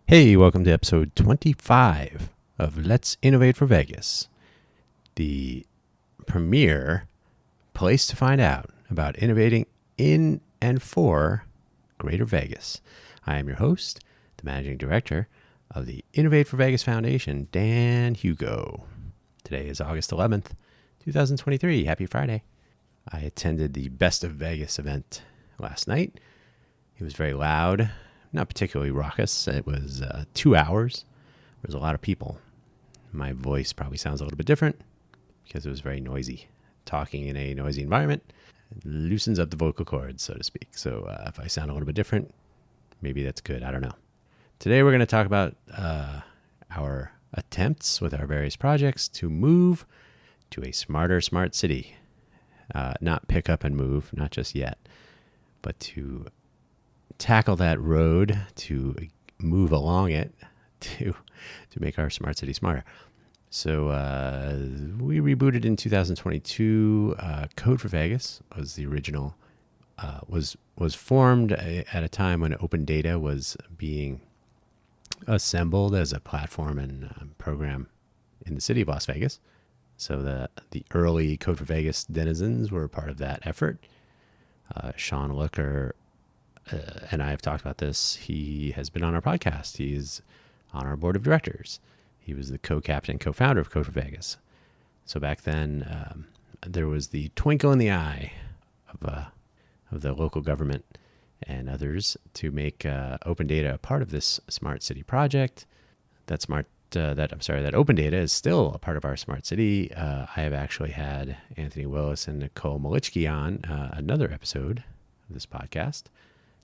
Hey, welcome to episode 25 of Let's Innovate for Vegas, the premier place to find out about innovating in and for Greater Vegas. I am your host, the managing director of the Innovate for Vegas Foundation, Dan Hugo. Today is August 11th, 2023. Happy Friday. I attended the Best of Vegas event last night. It was very loud. Not particularly raucous. It was 2 hours. There was a lot of people. My voice probably sounds a little bit different because it was very noisy. Talking in a noisy environment loosens up the vocal cords, so to speak. So if I sound a little bit different, maybe that's good. I don't know. Today we're going to talk about our attempts with our various projects to move to a smarter smart city. Not pick up and move, not just yet, but to tackle that road, to move along it, to make our smart city smarter. So we rebooted in 2022. Code for Vegas was the original, was formed at a time when open data was being assembled as a platform and program in the city of Las Vegas. So the early Code for Vegas denizens were part of that effort. Sean Looker and I have talked about this. He has been on our podcast. He's on our board of directors. He was the co-captain, co-founder of Code for Vegas. So back then, there was the twinkle in the eye of the local government and others to make open data a part of this smart city project. That open data is still a part of our smart city. I have actually had Anthony Willis and Nicole Malichki on another episode of this podcast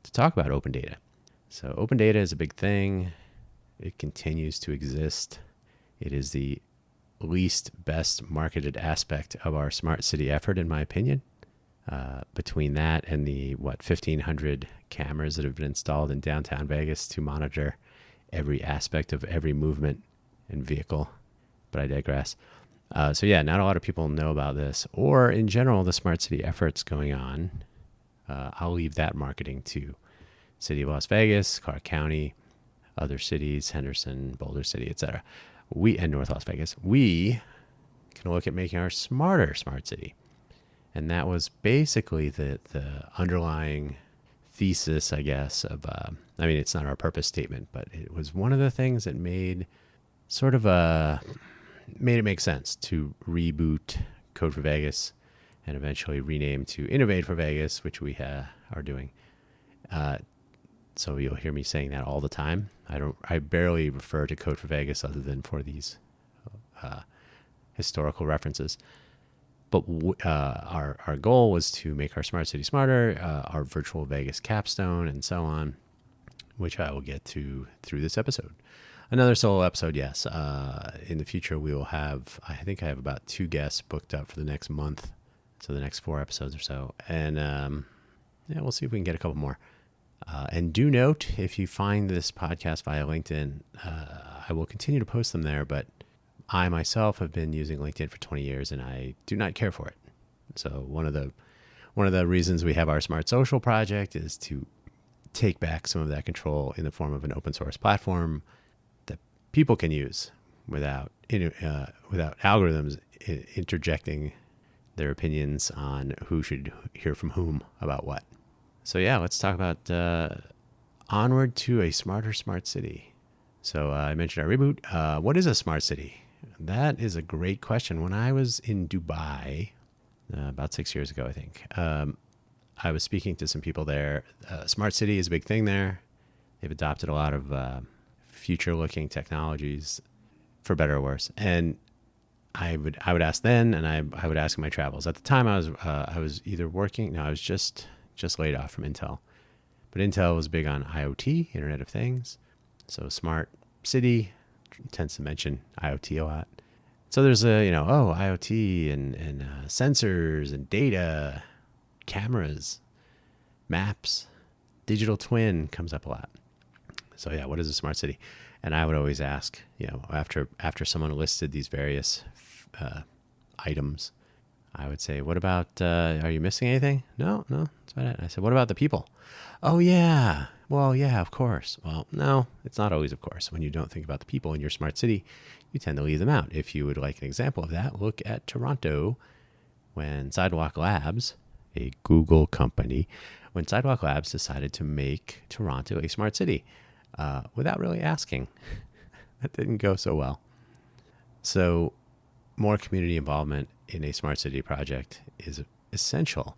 to talk about open data. So open data is a big thing. It continues to exist. It is the least best marketed aspect of our smart city effort, in my opinion. Between that and the 1,500 cameras that have been installed in downtown Vegas to monitor every aspect of every movement and vehicle. But I digress. Not a lot of people know about this, or in general, the smart city efforts going on. I'll leave that marketing to City of Las Vegas, Clark County, other cities, Henderson, Boulder City, etc. And North Las Vegas. We can look at making our smarter smart city. And that was basically the underlying thesis, I guess, of, it's not our purpose statement, but it was one of the things that made it make sense to reboot Code for Vegas and eventually rename to Innovate for Vegas, which we are doing. So you'll hear me saying that all the time. I barely refer to Code for Vegas other than for these historical references. But our goal was to make our smart city smarter, our virtual Vegas capstone, and so on, which I will get to through this episode. Another solo episode, yes. In the future, we will have, I think I have about 2 guests booked up for the next month. So the next 4 episodes or so. And we'll see if we can get a couple more. And do note, if you find this podcast via LinkedIn, I will continue to post them there, but I myself have been using LinkedIn for 20 years and I do not care for it. So one of the reasons we have our Smart Social project is to take back some of that control in the form of an open source platform that people can use without algorithms interjecting their opinions on who should hear from whom about what. So let's talk about onward to a smarter smart city. So I mentioned our reboot. What is a smart city? That is a great question. When I was in Dubai about 6 years ago, I think, I was speaking to some people there. Smart city is a big thing there. They've adopted a lot of future-looking technologies, for better or worse. And I would ask then, and I would ask in my travels. At the time, I was either working. No, I was just laid off from Intel, but Intel was big on IoT, Internet of Things. So smart city tends to mention IoT a lot. So there's IoT and sensors and data, cameras, maps, digital twin comes up a lot. So what is a smart city? And I would always ask, after someone listed these various items, I would say, what about, are you missing anything? No, that's about it. I said, what about the people? Oh, yeah. Well, yeah, of course. Well, no, it's not always of course. When you don't think about the people in your smart city, you tend to leave them out. If you would like an example of that, look at Toronto when Sidewalk Labs, a Google company, when Sidewalk Labs decided to make Toronto a smart city without really asking. That didn't go so well. So more community involvement in a smart city project is essential.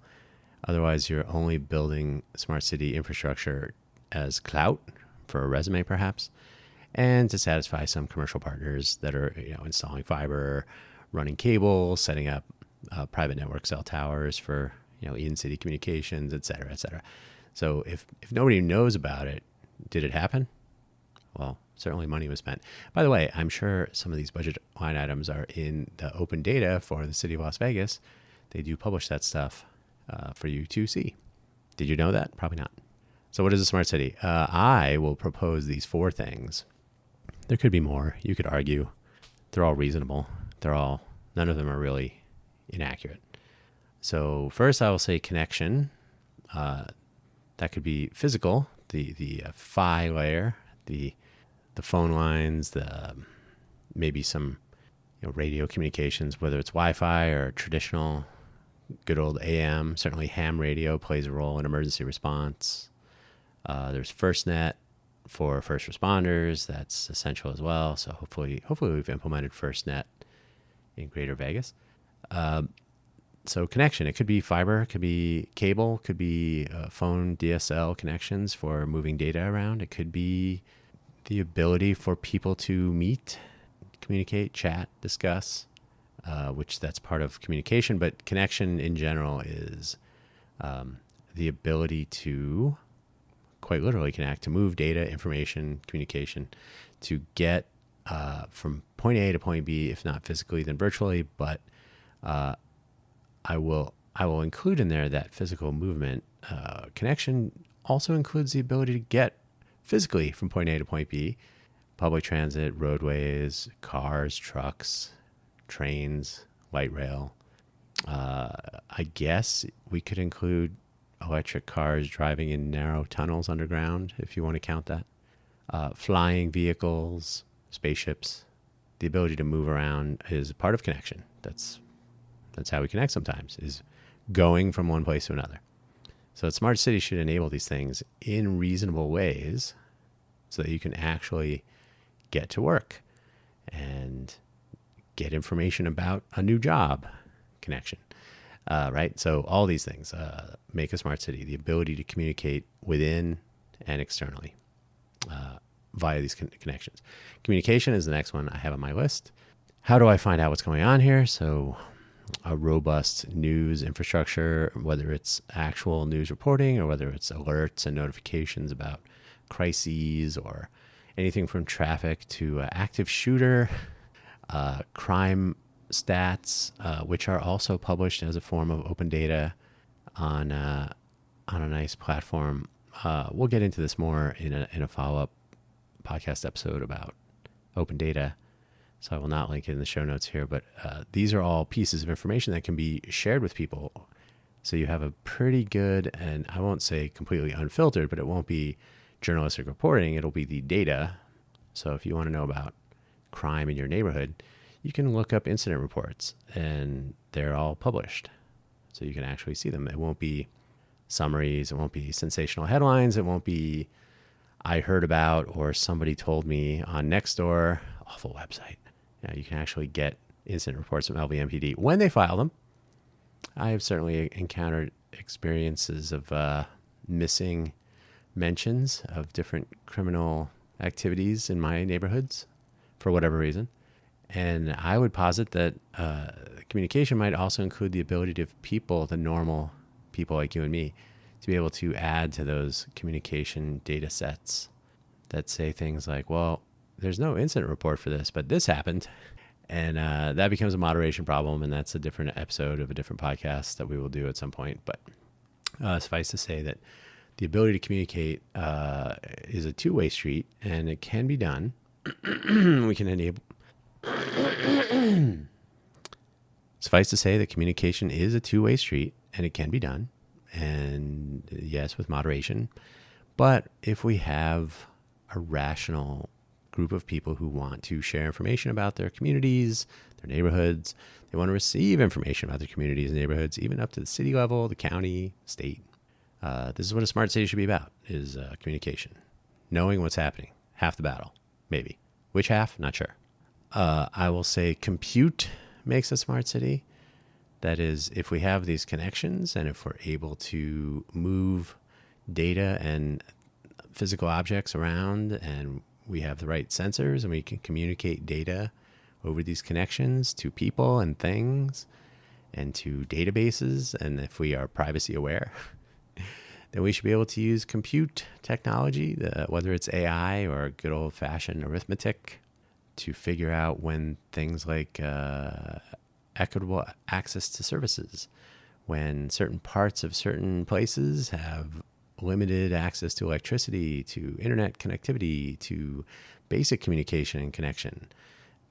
Otherwise, you're only building smart city infrastructure as clout for a resume, perhaps, and to satisfy some commercial partners that are, installing fiber, running cable, setting up private network cell towers for, in-city communications, et cetera, et cetera. So if nobody knows about it, did it happen? Well, certainly money was spent. By the way, I'm sure some of these budget line items are in the open data for the city of Las Vegas. They do publish that stuff for you to see. Did you know that? Probably not. So what is a smart city? I will propose these 4 things. There could be more. You could argue. They're all reasonable. None of them are really inaccurate. So first I will say connection. That could be physical, the PHY layer, the phone lines, maybe some radio communications, whether it's Wi-Fi or traditional good old AM. Certainly ham radio plays a role in emergency response. There's FirstNet for first responders. That's essential as well. So hopefully we've implemented FirstNet in Greater Vegas. So connection, it could be fiber, it could be cable, it could be phone DSL connections for moving data around. It could be the ability for people to meet, communicate, chat, discuss, which that's part of communication. But connection in general is the ability to quite literally connect, to move data, information, communication, to get from point A to point B, if not physically, then virtually. But I will include in there that physical movement. Connection also includes the ability to get physically from point A to point B. Public transit, roadways, cars, trucks, trains, light rail. I guess we could include electric cars driving in narrow tunnels underground, if you want to count that. Flying vehicles, spaceships. The ability to move around is part of connection. That's how we connect sometimes, is going from one place to another. So smart cities should enable these things in reasonable ways so that you can actually get to work and get information about a new job. Connection, right? So all these things make a smart city, the ability to communicate within and externally via these connections. Communication is the next one I have on my list. How do I find out what's going on here? So a robust news infrastructure, whether it's actual news reporting or whether it's alerts and notifications about crises or anything from traffic to active shooter, crime stats, which are also published as a form of open data on a nice platform. We'll get into this more in a follow-up podcast episode about open data. So I will not link it in the show notes here, but these are all pieces of information that can be shared with people. So you have a pretty good, and I won't say completely unfiltered, but it won't be journalistic reporting. It'll be the data. So if you want to know about crime in your neighborhood, you can look up incident reports, and they're all published. So you can actually see them. It won't be summaries. It won't be sensational headlines. It won't be I heard about or somebody told me on Nextdoor, awful website. You can actually get incident reports from LVMPD when they file them. I have certainly encountered experiences of missing mentions of different criminal activities in my neighborhoods for whatever reason. And I would posit that communication might also include the ability of people, the normal people like you and me, to be able to add to those communication data sets that say things like, well, there's no incident report for this, but this happened. And that becomes a moderation problem, and that's a different episode of a different podcast that we will do at some point. But suffice to say that the ability to communicate is a two-way street, and it can be done. We can enable... Suffice to say that communication is a two-way street, and it can be done. And yes, with moderation. But if we have a rational group of people who want to share information about their communities, their neighborhoods, they want to receive information about their communities and neighborhoods, even up to the city level, the county, state. This is what a smart city should be about, is communication. Knowing what's happening. Half the battle, maybe. Which half? Not sure. I will say compute makes a smart city. That is, if we have these connections and if we're able to move data and physical objects around and we have the right sensors and we can communicate data over these connections to people and things and to databases, and if we are privacy aware, then we should be able to use compute technology, whether it's AI or good old-fashioned arithmetic, to figure out when things like equitable access to services, when certain parts of certain places have limited access to electricity, to internet connectivity, to basic communication and connection,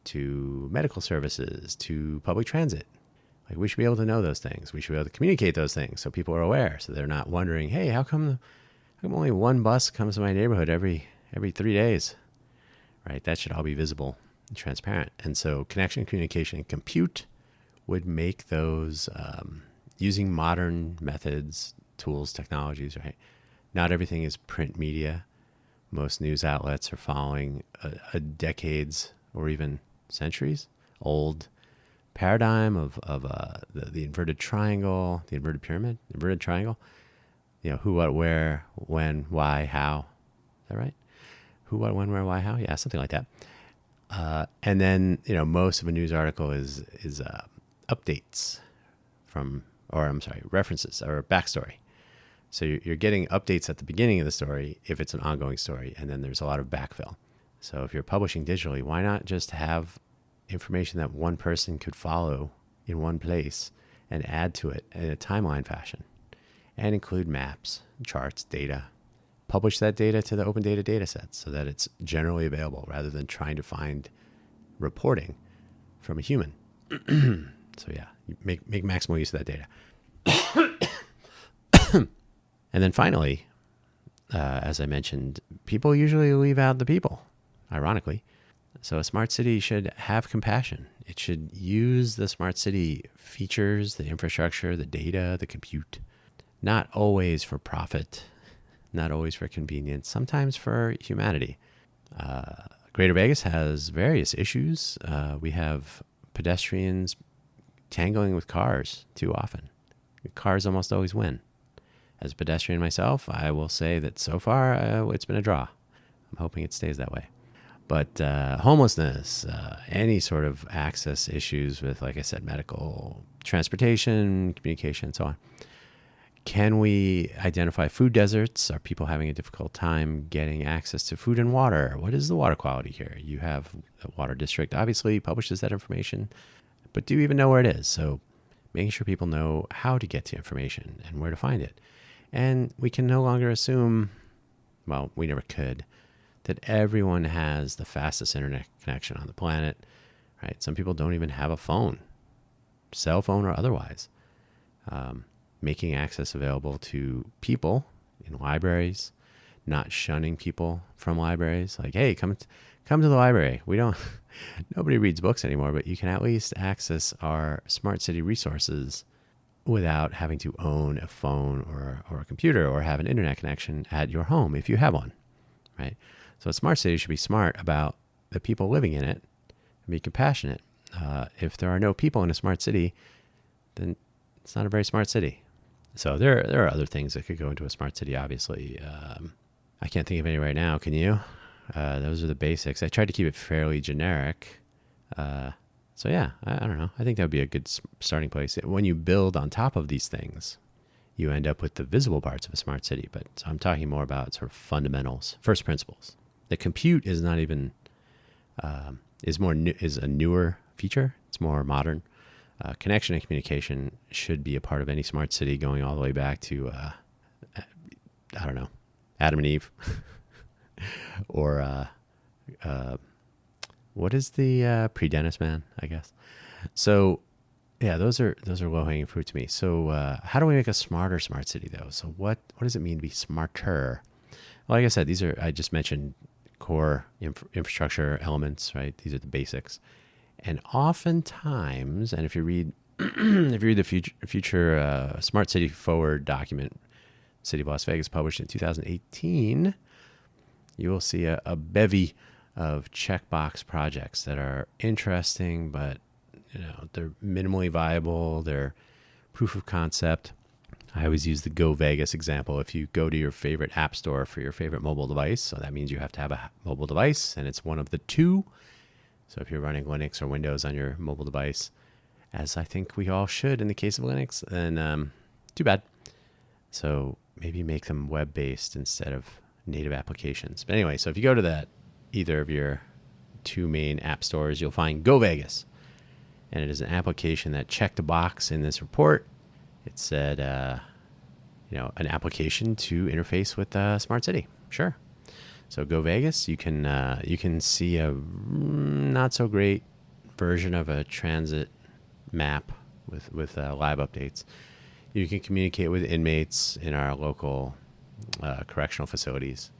to medical services, to public transit. Like, we should be able to know those things. We should be able to communicate those things so people are aware, so they're not wondering, hey, how come only one bus comes to my neighborhood every 3 days? Right? That should all be visible and transparent. And so connection, communication, and compute would make those, using modern methods, tools, technologies, right? Not everything is print media. Most news outlets are following a decades or even centuries old paradigm of the inverted triangle, the inverted pyramid, inverted triangle. Who, what, where, when, why, how. Is that right? Who, what, when, where, why, how? Yeah, something like that. And then, most of a news article is updates references or backstory. So you're getting updates at the beginning of the story if it's an ongoing story, and then there's a lot of backfill. So if you're publishing digitally, why not just have information that one person could follow in one place and add to it in a timeline fashion, and include maps, charts, data. Publish that data to the open data datasets so that it's generally available rather than trying to find reporting from a human. So yeah, make maximal use of that data. And then finally, as I mentioned, people usually leave out the people, ironically. So a smart city should have compassion. It should use the smart city features, the infrastructure, the data, the compute, not always for profit, not always for convenience, sometimes for humanity. Greater Vegas has various issues. We have pedestrians tangling with cars too often. Cars almost always win. As a pedestrian myself, I will say that so far it's been a draw. I'm hoping it stays that way. But homelessness, any sort of access issues with, like I said, medical, transportation, communication, and so on. Can we identify food deserts? Are people having a difficult time getting access to food and water? What is the water quality here? You have a water district, obviously, publishes that information, but do you even know where it is? So making sure people know how to get to information and where to find it. And we can no longer assume, well, we never could, that everyone has the fastest internet connection on the planet, right? Some people don't even have a phone, cell phone or otherwise. Making access available to people in libraries, not shunning people from libraries. Like, hey, come to the library. Nobody reads books anymore, but you can at least access our smart city resources without having to own a phone or a computer or have an internet connection at your home if you have one, right? So a smart city should be smart about the people living in it and be compassionate. If there are no people in a smart city, then it's not a very smart city. So there are other things that could go into a smart city, obviously. I can't think of any right now. Can you? Those are the basics. I tried to keep it fairly generic. So yeah, I don't know. I think that would be a good starting place. When you build on top of these things, you end up with the visible parts of a smart city. But so I'm talking more about sort of fundamentals, first principles. The compute is not even is a newer feature. It's more modern. Connection and communication should be a part of any smart city, going all the way back to I don't know, Adam and Eve, or what is the pre-Dennis man, I guess. So yeah, those are low hanging fruit to me. So how do we make a smarter smart city though? So what does it mean to be smarter? Well, like I said, I just mentioned core infrastructure elements, right? These are the basics. And oftentimes, and if you read if you read the future Smart City Forward document, City of Las Vegas published in 2018, you will see a bevy of checkbox projects that are interesting, but they're minimally viable. They're proof of concept. I always use the Go Vegas example. If you go to your favorite app store for your favorite mobile device, so that means you have to have a mobile device, and it's one of the two. So if you're running Linux or Windows on your mobile device, as I think we all should in the case of Linux, then too bad. So maybe make them web-based instead of native applications. But anyway, so if you go to either of your two main app stores, you'll find Go Vegas. And it is an application that checked a box in this report. It said, an application to interface with Smart City. Sure. So Go Vegas, you can see a not so great version of a transit map with live updates. You can communicate with inmates in our local correctional facilities.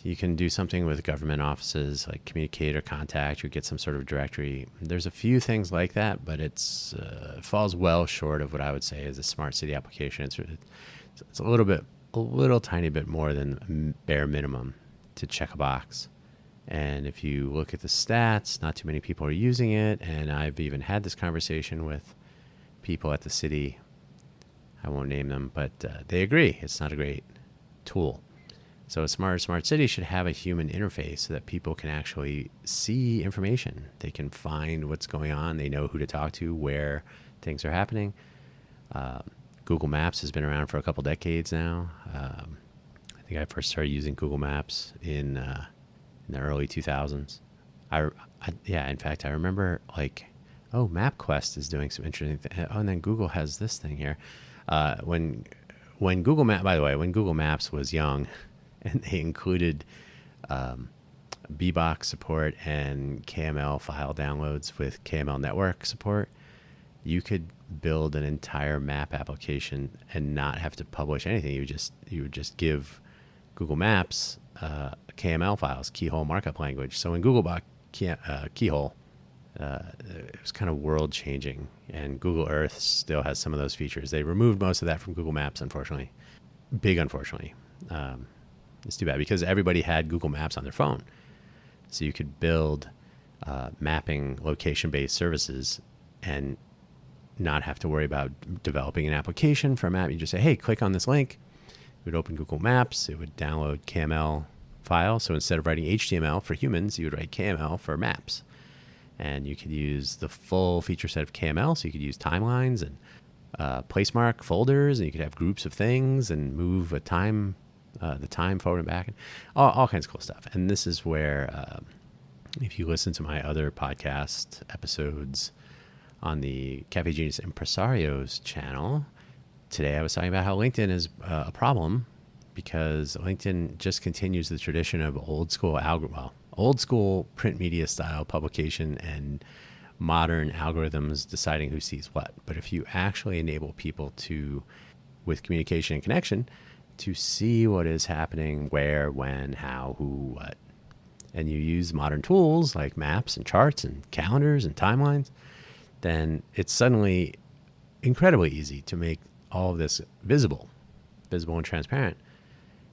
You can do something with government offices, like communicate or contact, or get some sort of directory. There's a few things like that, but it falls well short of what I would say is a smart city application. It's a little tiny bit more than bare minimum to check a box. And if you look at the stats, not too many people are using it. And I've even had this conversation with people at the city. I won't name them, but they agree it's not a great tool. So a smart city should have a human interface so that people can actually see information. They can find what's going on. They know who to talk to, where things are happening. Google Maps has been around for a couple decades now. I think I first started using Google Maps in the early 2000s. In fact, I remember MapQuest is doing some interesting things. Oh, and then Google has this thing here. When Google Maps was young, and they included bbox support and KML file downloads with KML network support, you could build an entire map application and not have to publish anything. You would just give Google Maps KML files, keyhole markup language. So in Googlebot Keyhole, it was kind of world changing, and Google Earth still has some of those features. They removed most of that from Google Maps, unfortunately. Unfortunately. It's too bad because everybody had Google Maps on their phone. So you could build mapping location-based services and not have to worry about developing an application for a map. You just say, hey, click on this link. It would open Google Maps. It would download KML files. So instead of writing HTML for humans, you would write KML for maps. And you could use the full feature set of KML. So you could use timelines and place mark folders, and you could have groups of things and move the time forward and back, and all kinds of cool stuff. And this is where, if you listen to my other podcast episodes on the Cafe Genius Impresarios channel, today I was talking about how LinkedIn is a problem because LinkedIn just continues the tradition of old school print media style publication and modern algorithms deciding who sees what. But if you actually enable people with communication and connection, to see what is happening, where, when, how, who, what, and you use modern tools like maps and charts and calendars and timelines, then it's suddenly incredibly easy to make all of this visible and transparent.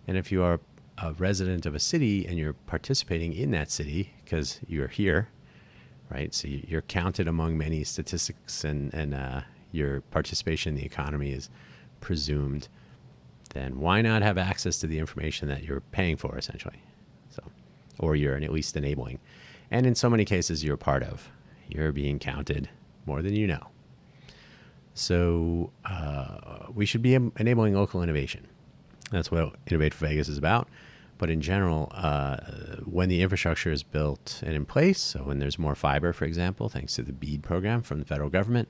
And if you are a resident of a city and you're participating in that city because you're here, right? So you're counted among many statistics, and your participation in the economy is presumed, then why not have access to the information that you're paying for, essentially? Or you're at least enabling. And in so many cases, you're part of. You're being counted more than you know. So we should be enabling local innovation. That's what Innovate for Vegas is about. But in general, when the infrastructure is built and in place, so when there's more fiber, for example, thanks to the BEAD program from the federal government,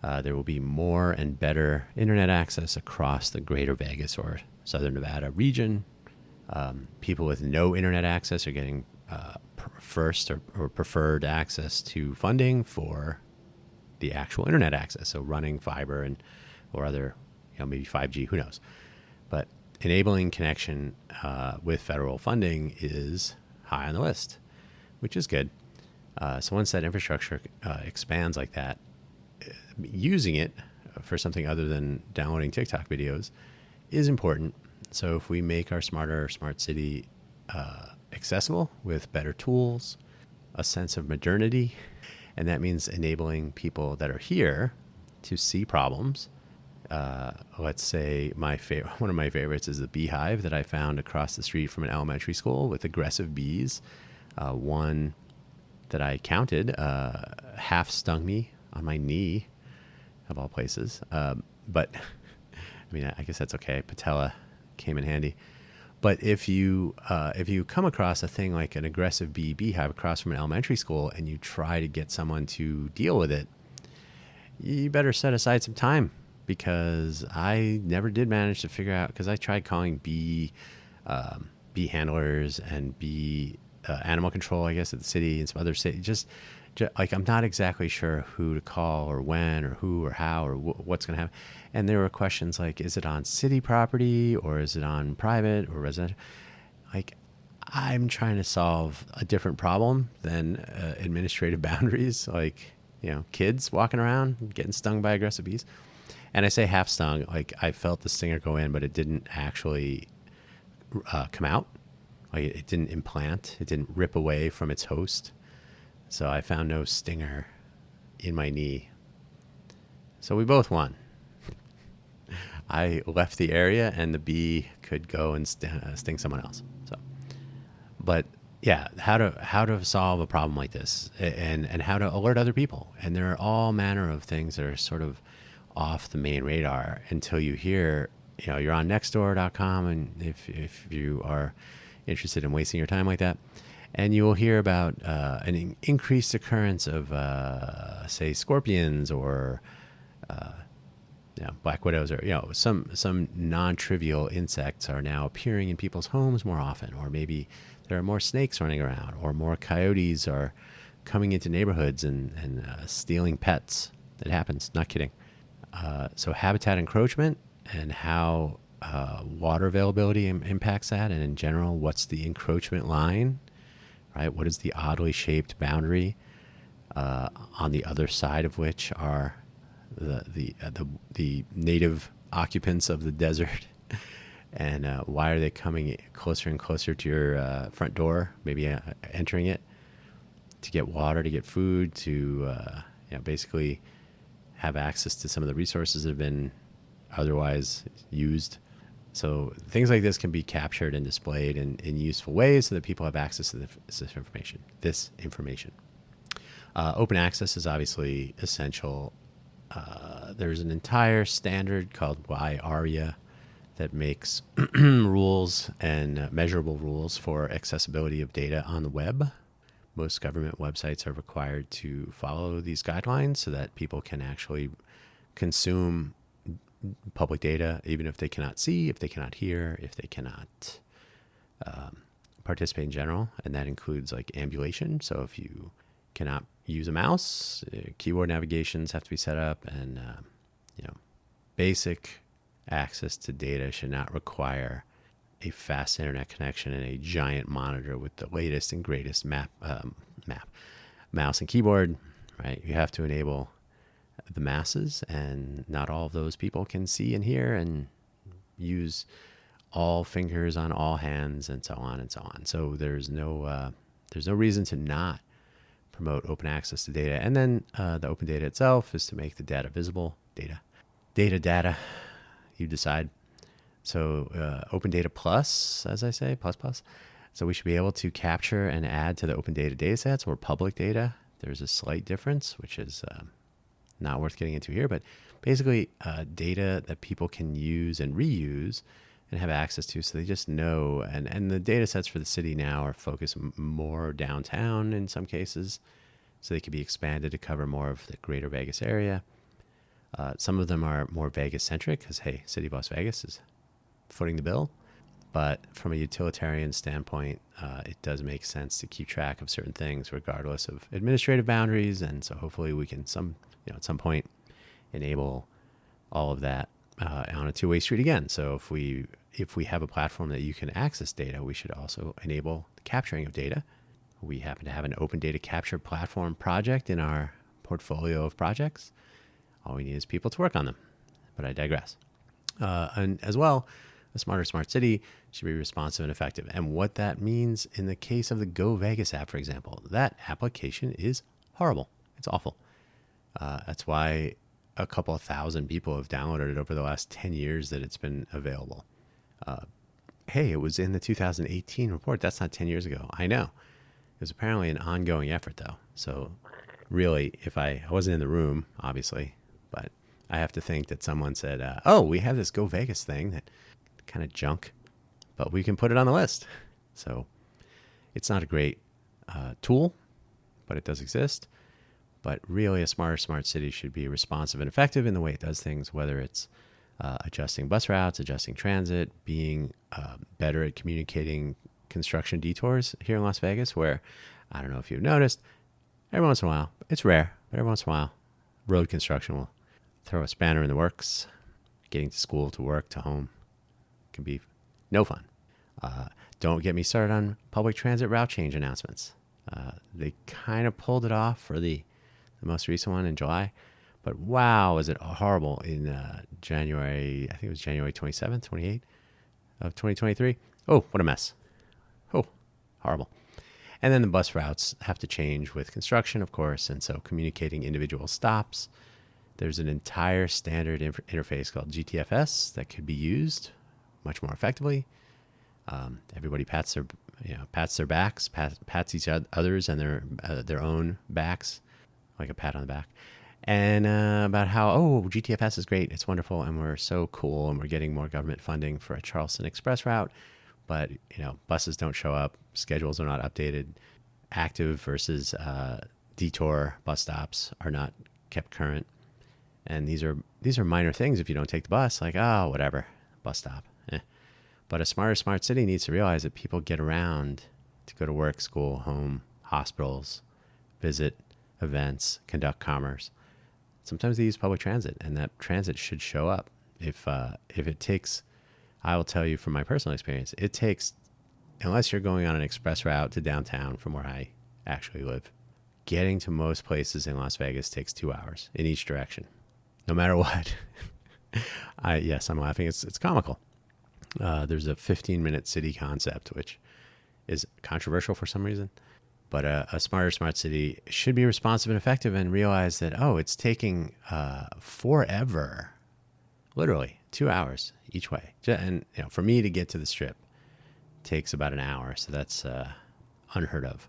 there will be more and better internet access across the greater Vegas or Southern Nevada region. People with no internet access are getting first or preferred access to funding for the actual internet access. So running fiber and or other, maybe 5G, who knows. But enabling connection with federal funding is high on the list, which is good. So once that infrastructure expands like that, using it for something other than downloading TikTok videos is important. So if we make our smart city accessible with better tools, a sense of modernity, and that means enabling people that are here to see problems. Let's say one of my favorites is the beehive that I found across the street from an elementary school with aggressive bees. One that I counted half stung me on my knee, of all places. But I mean, I guess that's okay. Patella came in handy. But if you come across a thing like an aggressive beehive across from an elementary school and you try to get someone to deal with it, you better set aside some time, because I never did manage to figure out, because I tried calling bee handlers and bee animal control, I guess, at the city and some other city. Just like, I'm not exactly sure who to call or when or who or how or what's going to happen. And there were questions like, is it on city property or is it on private or residential? Like, I'm trying to solve a different problem than administrative boundaries, like, kids walking around getting stung by aggressive bees. And I say half stung, like I felt the stinger go in, but it didn't actually come out. Like, it didn't implant. It didn't rip away from its host. So I found no stinger in my knee. So we both won. I left the area and the bee could go and sting someone else. So, but yeah, how to solve a problem like this and how to alert other people. And there are all manner of things that are sort of off the main radar until you hear, you're on nextdoor.com, and if you are interested in wasting your time like that, and you will hear about an increased occurrence of, say, scorpions or black widows, or some non-trivial insects are now appearing in people's homes more often, or maybe there are more snakes running around, or more coyotes are coming into neighborhoods and stealing pets. It happens, not kidding. So habitat encroachment and how water availability impacts that, and in general, what's the encroachment line, right? What is the oddly shaped boundary on the other side of which are the native occupants of the desert, and why are they coming closer and closer to your front door, maybe entering it to get water, to get food, to basically have access to some of the resources that have been otherwise used. So things like this can be captured and displayed in useful ways so that people have access to this information. Open access is obviously essential. There's an entire standard called WIARIA that makes rules and measurable rules for accessibility of data on the web. Most government websites are required to follow these guidelines so that people can actually consume public data, even if they cannot see, if they cannot hear, if they cannot participate in general. And that includes like ambulation. So if you cannot use a mouse, keyboard navigations have to be set up, and basic access to data should not require a fast internet connection and a giant monitor with the latest and greatest mouse and keyboard, right? You have to enable the masses, and not all of those people can see and hear and use all fingers on all hands, and so on and so on. So there's no reason to not promote open access to data. And then the open data itself is to make the data visible. Data, you decide. So open data plus, as I say, plus. So we should be able to capture and add to the open data datasets or public data. There's a slight difference, which is not worth getting into here, but basically data that people can use and reuse and have access to, so they just know. And the data sets for the city now are focused more downtown in some cases, so they can be expanded to cover more of the greater Vegas area. Some of them are more Vegas-centric, because, hey, City of Las Vegas is footing the bill. But from a utilitarian standpoint, it does make sense to keep track of certain things regardless of administrative boundaries. And so hopefully we can at some point enable all of that on a two-way street again. So if we have a platform that you can access data, we should also enable the capturing of data. We happen to have an open data capture platform project in our portfolio of projects. All we need is people to work on them. But I digress. And as well, a smarter smart city should be responsive and effective. And what that means in the case of the Go Vegas app, for example, that application is horrible. It's awful. That's why a couple of thousand people have downloaded it over the last 10 years that it's been available. Hey, it was in the 2018 report. That's not 10 years ago. I know. It was apparently an ongoing effort, though. So really, if I wasn't in the room, obviously, but I have to think that someone said, oh, we have this Go Vegas thing that kind of junk, but we can put it on the list. So it's not a great tool, but it does exist. But really, a smarter smart city should be responsive and effective in the way it does things, whether it's adjusting bus routes, adjusting transit, being better at communicating construction detours here in Las Vegas, where, I don't know if you've noticed, every once in a while, it's rare, but every once in a while, road construction will throw a spanner in the works. Getting to school, to work, to home can be no fun. Don't get me started on public transit route change announcements. They kind of pulled it off for the most recent one in July, but wow, was it horrible in January, I think it was January 27th, 28th of 2023. Oh, what a mess. Oh, horrible. And then the bus routes have to change with construction, of course, and so communicating individual stops. There's an entire standard interface called GTFS that could be used much more effectively. Everybody pats their backs, pats each other's and their own backs, like a pat on the back, and about how, GTFS is great, it's wonderful, and we're so cool, and we're getting more government funding for a Charleston Express route. But, buses don't show up, schedules are not updated, active versus detour bus stops are not kept current. And these are minor things if you don't take the bus, like, whatever, bus stop. But a smarter smart city needs to realize that people get around to go to work, school, home, hospitals, visit events, conduct commerce. Sometimes they use public transit, and that transit should show up. If it takes, I will tell you from my personal experience, it takes, unless you're going on an express route to downtown from where I actually live, getting to most places in Las Vegas takes 2 hours in each direction, no matter what. Yes, I'm laughing. It's comical. There's a 15-minute city concept, which is controversial for some reason. But a smarter smart city should be responsive and effective and realize that, it's taking forever, literally 2 hours each way. And for me to get to the Strip takes about an hour, so that's unheard of.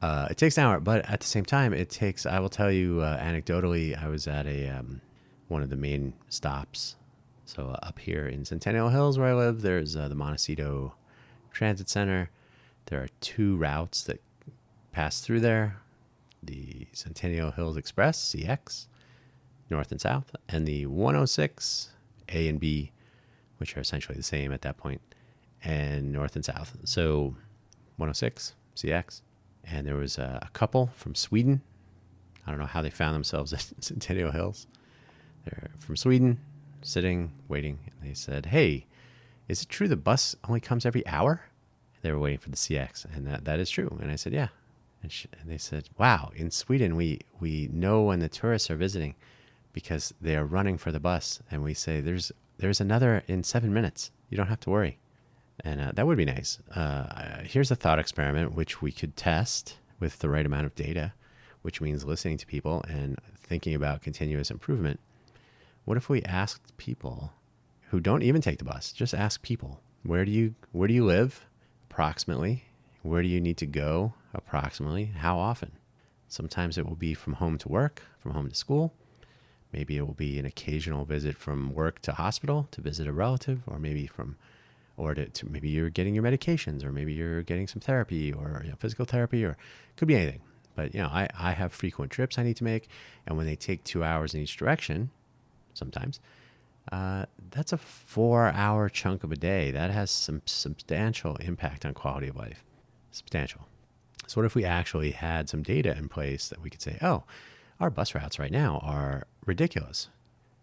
It takes an hour, but at the same time, it takes, I will tell you anecdotally, I was at one of the main stops. So up here in Centennial Hills where I live, there's the Montecito Transit Center. There are 2 routes that pass through there. The Centennial Hills Express, CX, north and south, and the 106, A and B, which are essentially the same at that point, and north and south. So 106, CX. And there was a couple from Sweden. I don't know how they found themselves at Centennial Hills. They're from Sweden, sitting, waiting. And they said, hey, is it true the bus only comes every hour? They were waiting for the CX, and that is true. And I said, yeah. And they said, wow, in Sweden, we know when the tourists are visiting because they are running for the bus. And we say, there's another in 7 minutes. You don't have to worry. And that would be nice. Here's a thought experiment, which we could test with the right amount of data, which means listening to people and thinking about continuous improvement. What if we asked people who don't even take the bus, just ask people, where do you live approximately? Where do you need to go approximately? How often? Sometimes it will be from home to work, from home to school. Maybe it will be an occasional visit from work to hospital to visit a relative, or maybe maybe you're getting your medications, or maybe you're getting some therapy or physical therapy, or it could be anything. But I have frequent trips I need to make, and when they take 2 hours in each direction, sometimes that's a 4-hour chunk of a day. That has some substantial impact on quality of life. Substantial. So what if we actually had some data in place that we could say, oh, our bus routes right now are ridiculous.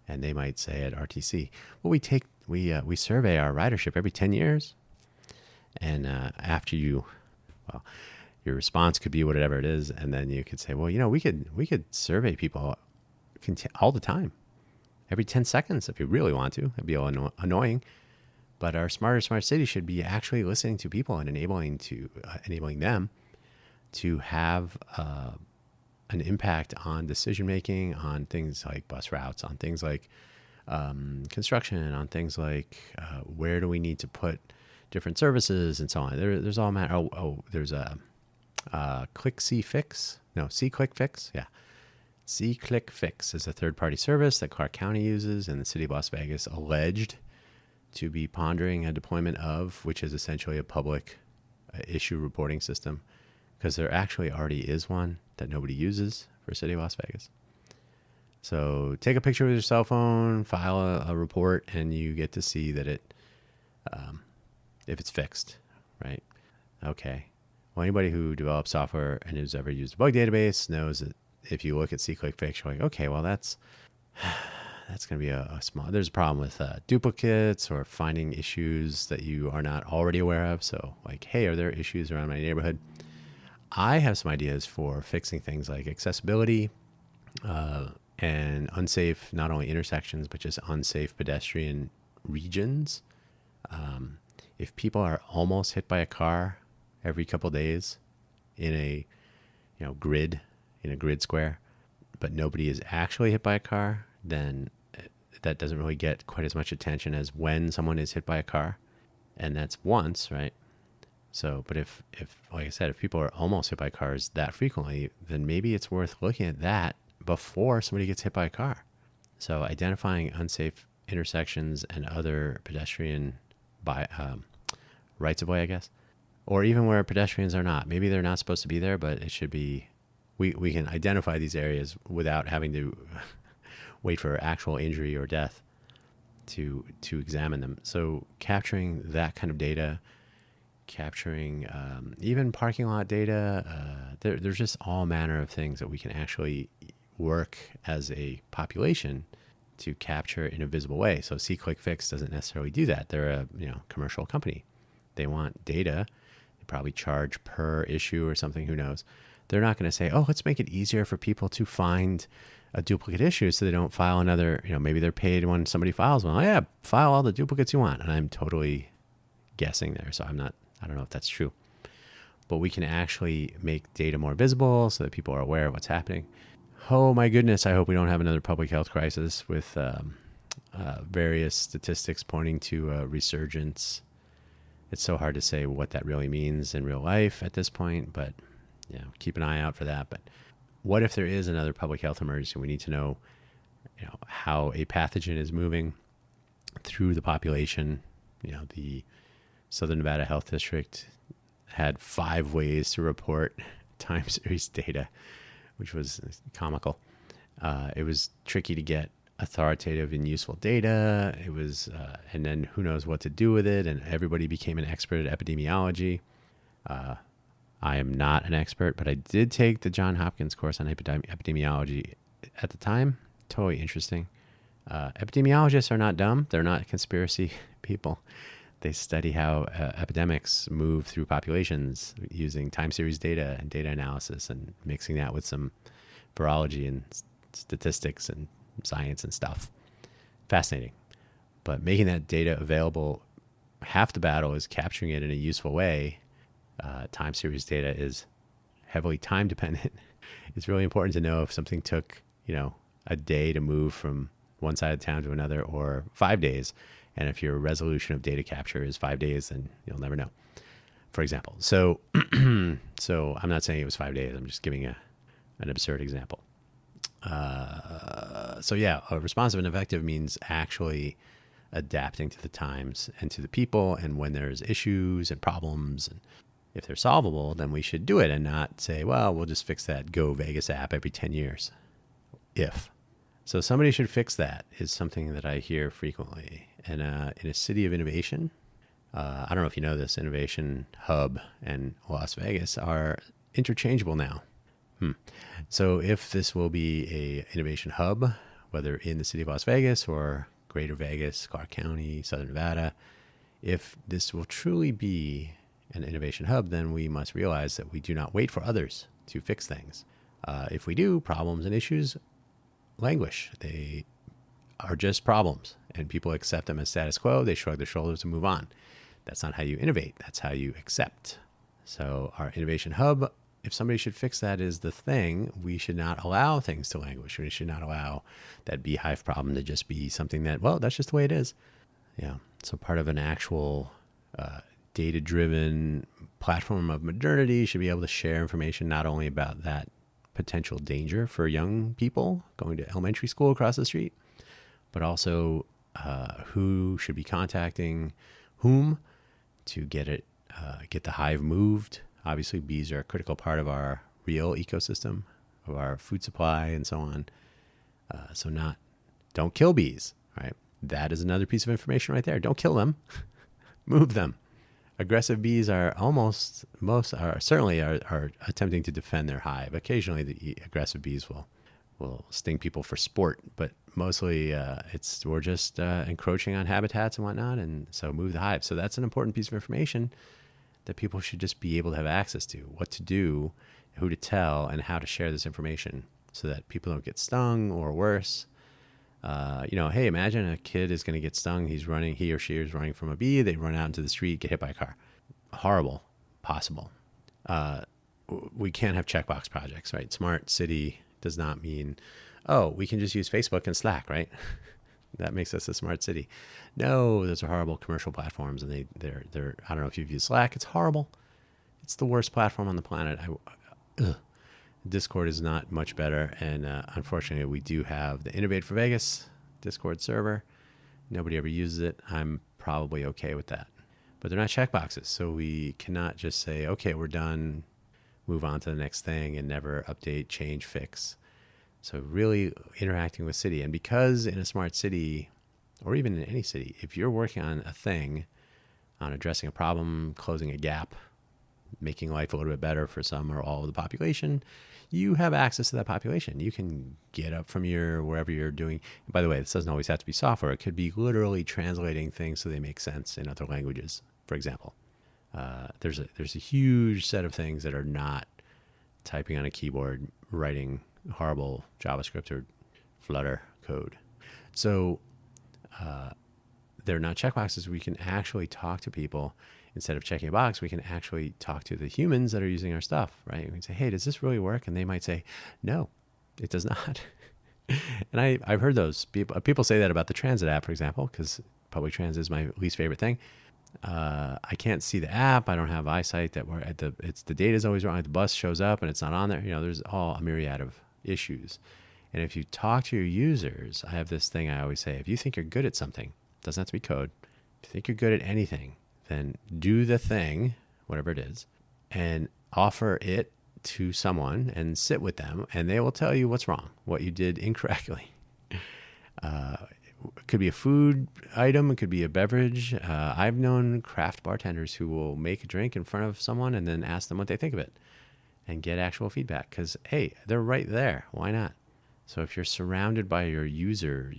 And they might say at RTC, well, we survey our ridership every 10 years. And after your response could be whatever it is. And then you could say, well, we could survey people all the time, every 10 seconds if you really want to. It'd be annoying. But our smarter smart city should be actually listening to people and enabling them to have an impact on decision making, on things like bus routes, on things like construction, on things like where do we need to put different services and so on. There's all matter. There's a C-Click Fix. Yeah. C-Click Fix is a third-party service that Clark County uses and the city of Las Vegas alleged to be pondering a deployment of, which is essentially a public issue reporting system, because there actually already is one that nobody uses for city of Las Vegas. So take a picture with your cell phone, file a report, and you get to see that if it's fixed, right? Okay. Well, anybody who develops software and has ever used a bug database knows that if you look at C-Click Fix, you're like, okay, well, that's going to be a small, there's a problem with duplicates or finding issues that you are not already aware of. So like, hey, are there issues around my neighborhood? I have some ideas for fixing things like accessibility and unsafe, not only intersections, but just unsafe pedestrian regions. If people are almost hit by a car every couple of days in a grid square, but nobody is actually hit by a car, then that doesn't really get quite as much attention as when someone is hit by a car. And that's once, right? So, but if like I said, if people are almost hit by cars that frequently, then maybe it's worth looking at that before somebody gets hit by a car. So identifying unsafe intersections and other pedestrian rights of way, I guess, or even where pedestrians are not. Maybe they're not supposed to be there, but it should be, we can identify these areas without having to wait for actual injury or death to examine them. So capturing that kind of data, capturing even parking lot data, there's just all manner of things that we can actually work as a population to capture in a visible way. So C-Click Fix doesn't necessarily do that. They're a commercial company. They want data. They probably charge per issue or something, who knows. They're not going to say, oh, let's make it easier for people to find a duplicate issue so they don't file another, maybe they're paid when somebody files one. Oh yeah, file all the duplicates you want. And I'm totally guessing there. So I don't know if that's true, but we can actually make data more visible so that people are aware of what's happening. Oh my goodness. I hope we don't have another public health crisis with various statistics pointing to a resurgence. It's so hard to say what that really means in real life at this point, but keep an eye out for that. But what if there is another public health emergency? We need to know, how a pathogen is moving through the population. The Southern Nevada Health District had 5 ways to report time series data, which was comical. It was tricky to get authoritative and useful data. It was, and then who knows what to do with it. And everybody became an expert at epidemiology. I am not an expert, but I did take the Johns Hopkins course on epidemiology at the time. Totally interesting. Epidemiologists are not dumb. They're not conspiracy people. They study how epidemics move through populations using time series data and data analysis and mixing that with some virology and statistics and science and stuff. Fascinating. But making that data available, half the battle is capturing it in a useful way. Time series data is heavily time dependent. It's really important to know if something took, a day to move from one side of town to another or 5 days. And if your resolution of data capture is 5 days, then you'll never know, for example. So, so I'm not saying it was 5 days. I'm just giving an absurd example. Responsive and effective means actually adapting to the times and to the people. And when there's issues and problems, and if they're solvable, then we should do it and not say, well, we'll just fix that Go Vegas app every 10 years. So somebody should fix that is something that I hear frequently. And in a city of innovation, I don't know if you know this, Innovation Hub and Las Vegas are interchangeable now. So if this will be a innovation hub, whether in the city of Las Vegas or Greater Vegas, Clark County, Southern Nevada, if this will truly be an innovation hub, then we must realize that we do not wait for others to fix things. If we do, problems and issues languish. They are just problems, and people accept them as status quo. They shrug their shoulders and move on. That's not how you innovate. That's how you accept. So our innovation hub, if somebody should fix that, is the thing. We should not allow things to languish. We should not allow that beehive problem to just be something that, well, that's just the way it is. Yeah. So part of an actual data-driven platform of modernity should be able to share information not only about that potential danger for young people going to elementary school across the street, but also who should be contacting whom to get the hive moved. Obviously, bees are a critical part of our real ecosystem, of our food supply, and so on. Don't kill bees, right? That is another piece of information right there. Don't kill them, move them. Aggressive bees are certainly attempting to defend their hive. Occasionally, the aggressive bees will sting people for sport, but mostly we're just encroaching on habitats and whatnot, and so move the hive. So that's an important piece of information that people should just be able to have access to, what to do, who to tell, and how to share this information so that people don't get stung or worse. Hey, imagine a kid is going to get stung. He or she is running from a bee. They run out into the street, get hit by a car. Horrible, possible. We can't have checkbox projects, right? Smart city does not mean, we can just use Facebook and Slack, right? That makes us a smart city. No, those are horrible commercial platforms, and they're. I don't know if you've used Slack. It's horrible. It's the worst platform on the planet. Discord is not much better, and unfortunately, we do have the Innovate for Vegas Discord server. Nobody ever uses it. I'm probably okay with that, but they're not checkboxes, so we cannot just say, okay, we're done, move on to the next thing, and never update, change, fix. So really interacting with city. And because in a smart city, or even in any city, if you're working on a thing, on addressing a problem, closing a gap, making life a little bit better for some or all of the population, you have access to that population. You can get up from wherever you're doing. And by the way, this doesn't always have to be software. It could be literally translating things so they make sense in other languages, for example. There's a huge set of things that are not typing on a keyboard, writing horrible JavaScript or Flutter code. So they're not checkboxes. We can actually talk to people. Instead of checking a box, we can actually talk to the humans that are using our stuff, right? We can say, hey, does this really work? And they might say, no, it does not. And I've heard those. People say that about the transit app, for example, because public transit is my least favorite thing. I can't see the app. I don't have eyesight the data is always wrong. The bus shows up and it's not on there. There's a myriad of issues. And if you talk to your users, I have this thing I always say, if you think you're good at something, it doesn't have to be code. If you think you're good at anything, then do the thing, whatever it is, and offer it to someone and sit with them, and they will tell you what's wrong, what you did incorrectly. It could be a food item. It could be a beverage. I've known craft bartenders who will make a drink in front of someone and then ask them what they think of it and get actual feedback because, hey, they're right there. Why not? So if you're surrounded by your user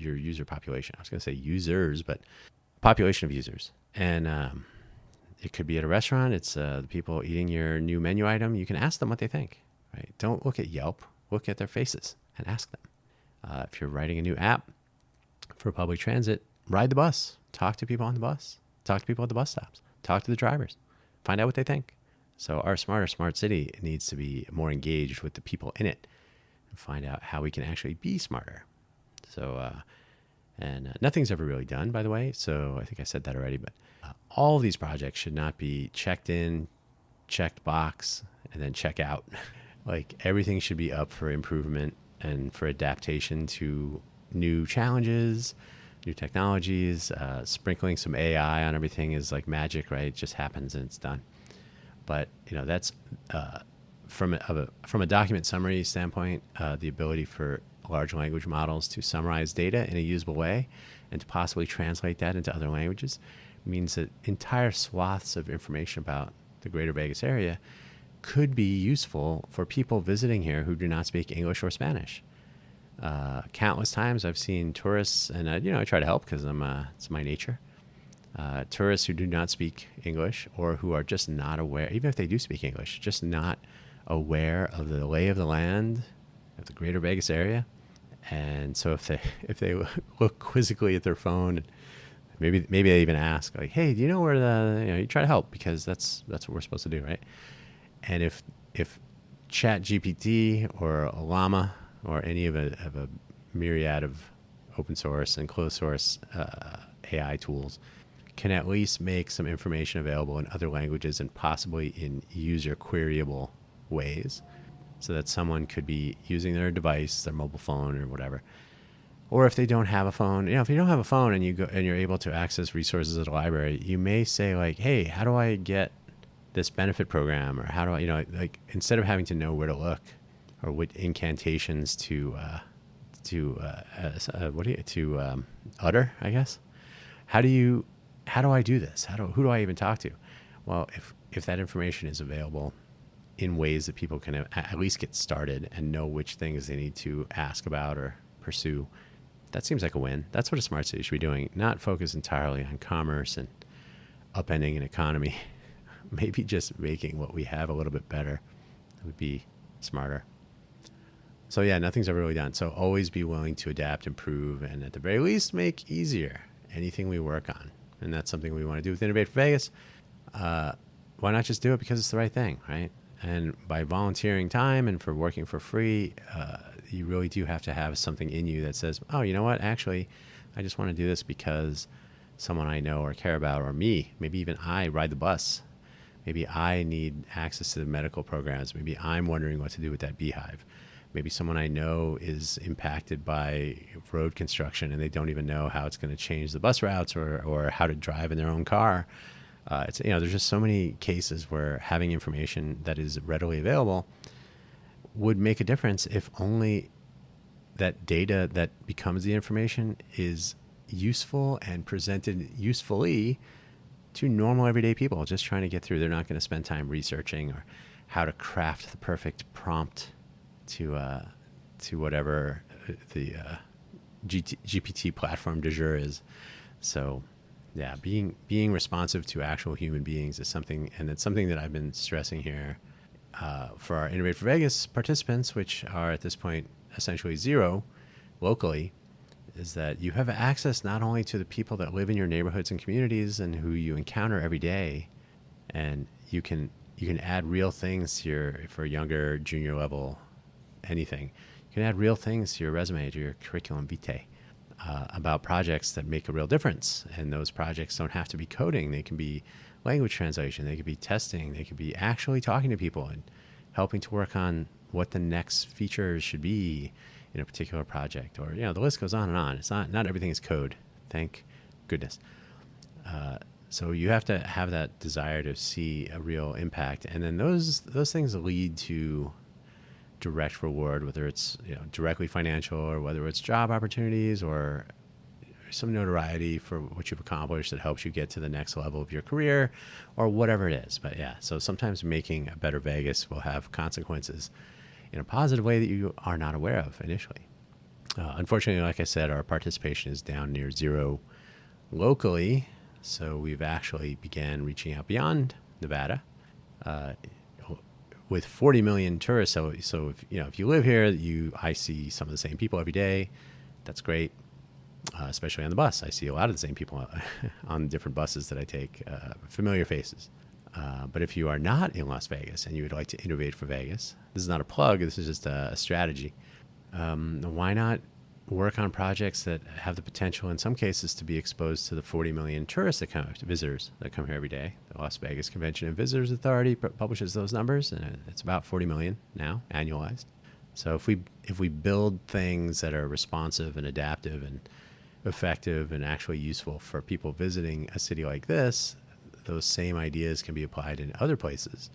population, I was going to say users, but population of users, and it could be at a restaurant. It's the people eating your new menu item. You can ask them what they think, right? Don't look at Yelp. Look at their faces and ask them. If you're writing a new app for public transit, ride the bus. Talk to people on the bus. Talk to people at the bus stops. Talk to the drivers. Find out what they think. So our smarter smart city needs to be more engaged with the people in it and find out how we can actually be smarter. So, and nothing's ever really done, by the way. So I think I said that already, but all of these projects should not be checked in, checked box, and then check out. Like everything should be up for improvement and for adaptation to new challenges, new technologies. Sprinkling some AI on everything is like magic, right? It just happens and it's done. But that's from a document summary standpoint, the ability for large language models to summarize data in a usable way and to possibly translate that into other languages means that entire swaths of information about the greater Vegas area could be useful for people visiting here who do not speak English or Spanish. Countless times I've seen tourists, and I try to help because it's my nature. Tourists who do not speak English or who are just not aware, even if they do speak English, just not aware of the lay of the land of the greater Vegas area. And so if they look quizzically at their phone, maybe they even ask like, "Hey, do you know where you try to help because that's what we're supposed to do, right?" And if Chat GPT or a Llama or any of a myriad of open source and closed source AI tools can at least make some information available in other languages and possibly in user queryable ways, so that someone could be using their device, their mobile phone or whatever. Or if they don't have a phone, if you don't have a phone and you're able to access resources at a library, you may say like, "Hey, how do I get this benefit program?" Or how do I, like instead of having to know where to look or what incantations to utter, I guess. How do I do this? Who do I even talk to? Well, if that information is available in ways that people can at least get started and know which things they need to ask about or pursue, that seems like a win. That's what a smart city should be doing, not focus entirely on commerce and upending an economy. Maybe just making what we have a little bit better would be smarter. So yeah, nothing's ever really done. So always be willing to adapt, improve, and at the very least make easier anything we work on. And that's something we want to do with Innovate for Vegas. Why not just do it because it's the right thing, right? And by volunteering time and for working for free, you really do have to have something in you that says, "Oh, you know what? Actually, I just want to do this because someone I know or care about, or me, maybe even I ride the bus. Maybe I need access to the medical programs. Maybe I'm wondering what to do with that beehive. Maybe someone I know is impacted by road construction and they don't even know how it's going to change the bus routes or how to drive in their own car." There's just so many cases where having information that is readily available would make a difference if only that data that becomes the information is useful and presented usefully to normal everyday people just trying to get through. They're not going to spend time researching or how to craft the perfect prompt to whatever the GPT platform du jour is. So yeah, being responsive to actual human beings is something, and it's something that I've been stressing here for our Innovate for Vegas participants, which are at this point essentially zero locally, is that you have access not only to the people that live in your neighborhoods and communities and who you encounter every day, and you can add real things to for younger, junior level, anything. You can add real things to your resume, to your curriculum vitae. About projects that make a real difference. And those projects don't have to be coding. They can be language translation. They could be testing. They could be actually talking to people and helping to work on what the next features should be in a particular project. Or, the list goes on and on. It's not everything is code. Thank goodness. So you have to have that desire to see a real impact. And then those things lead to direct reward, whether it's directly financial or whether it's job opportunities or some notoriety for what you've accomplished that helps you get to the next level of your career or whatever it is. But yeah, so sometimes making a better Vegas will have consequences in a positive way that you are not aware of initially. Unfortunately, like I said, our participation is down near zero locally, so we've actually began reaching out beyond Nevada. With 40 million tourists, so if you live here, I see some of the same people every day. That's great, especially on the bus. I see a lot of the same people on different buses that I take, familiar faces. But if you are not in Las Vegas and you would like to innovate for Vegas, this is not a plug. This is just a strategy. Why not work on projects that have the potential, in some cases, to be exposed to the 40 million visitors that come here every day? The Las Vegas Convention and Visitors Authority publishes those numbers, and it's about 40 million now, annualized. So if we build things that are responsive and adaptive and effective and actually useful for people visiting a city like this, those same ideas can be applied in other places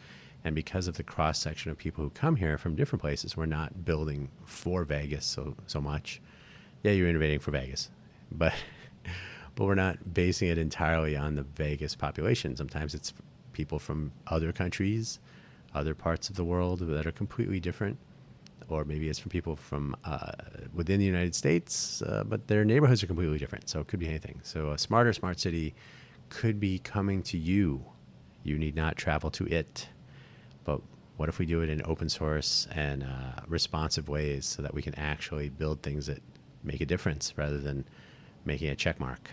And because of the cross section of people who come here from different places, we're not building for Vegas so much. Yeah, you're innovating for Vegas, but we're not basing it entirely on the Vegas population. Sometimes it's people from other countries, other parts of the world that are completely different, or maybe it's from people from within the United States, but their neighborhoods are completely different. So it could be anything. So a smarter smart city could be coming to you. You need not travel to it. But what if we do it in open source and responsive ways so that we can actually build things that make a difference rather than making a check mark?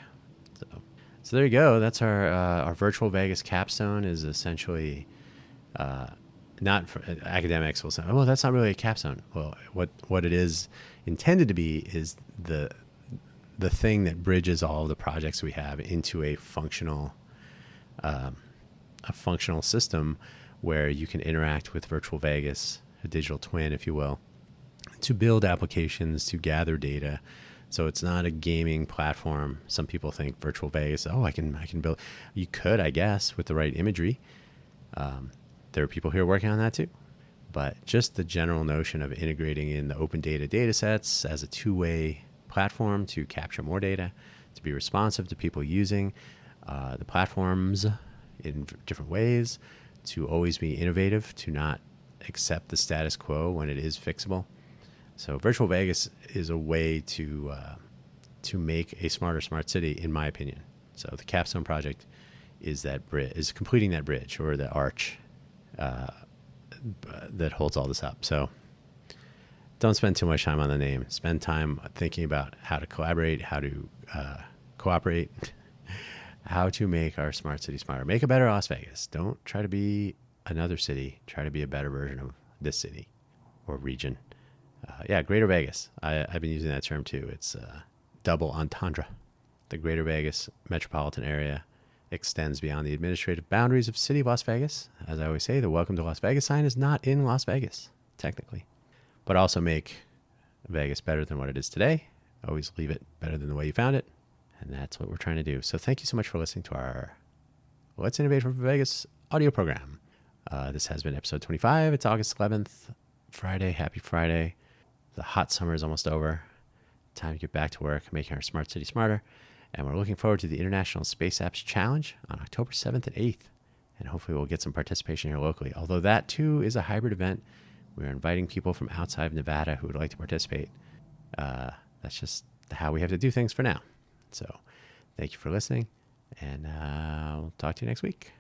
So there you go. That's our virtual Vegas capstone. Is essentially not for academics will say, oh, well, that's not really a capstone. Well, what it is intended to be is the thing that bridges all of the projects we have into a functional system where you can interact with virtual Vegas, a digital twin, if you will, to build applications, to gather data. So it's not a gaming platform. Some people think virtual Vegas, oh, I can build. You could, I guess, with the right imagery. There are people here working on that too. But just the general notion of integrating in the open data sets as a two-way platform to capture more data, to be responsive to people using the platforms in different ways, to always be innovative, to not accept the status quo when it is fixable. So virtual Vegas is a way to make a smarter smart city, in my opinion. So the Capstone Project is completing that bridge, or the arch that holds all this up. So don't spend too much time on the name. Spend time thinking about how to collaborate, how to cooperate, how to make our smart city smarter. Make a better Las Vegas. Don't try to be another city. Try to be a better version of this city or region. Greater Vegas. I've been using that term too. It's double entendre. The Greater Vegas metropolitan area extends beyond the administrative boundaries of City of Las Vegas. As I always say, the Welcome to Las Vegas sign is not in Las Vegas, technically. But also make Vegas better than what it is today. Always leave it better than the way you found it. And that's what we're trying to do. So thank you so much for listening to our Let's Innovate for Vegas audio program. This has been episode 25. It's August 11th, Friday. Happy Friday. The hot summer is almost over. Time to get back to work, making our smart city smarter. And we're looking forward to the International Space Apps Challenge on October 7th and 8th. And hopefully we'll get some participation here locally. Although that too is a hybrid event. We're inviting people from outside of Nevada who would like to participate. That's just how we have to do things for now. So thank you for listening, and we'll talk to you next week.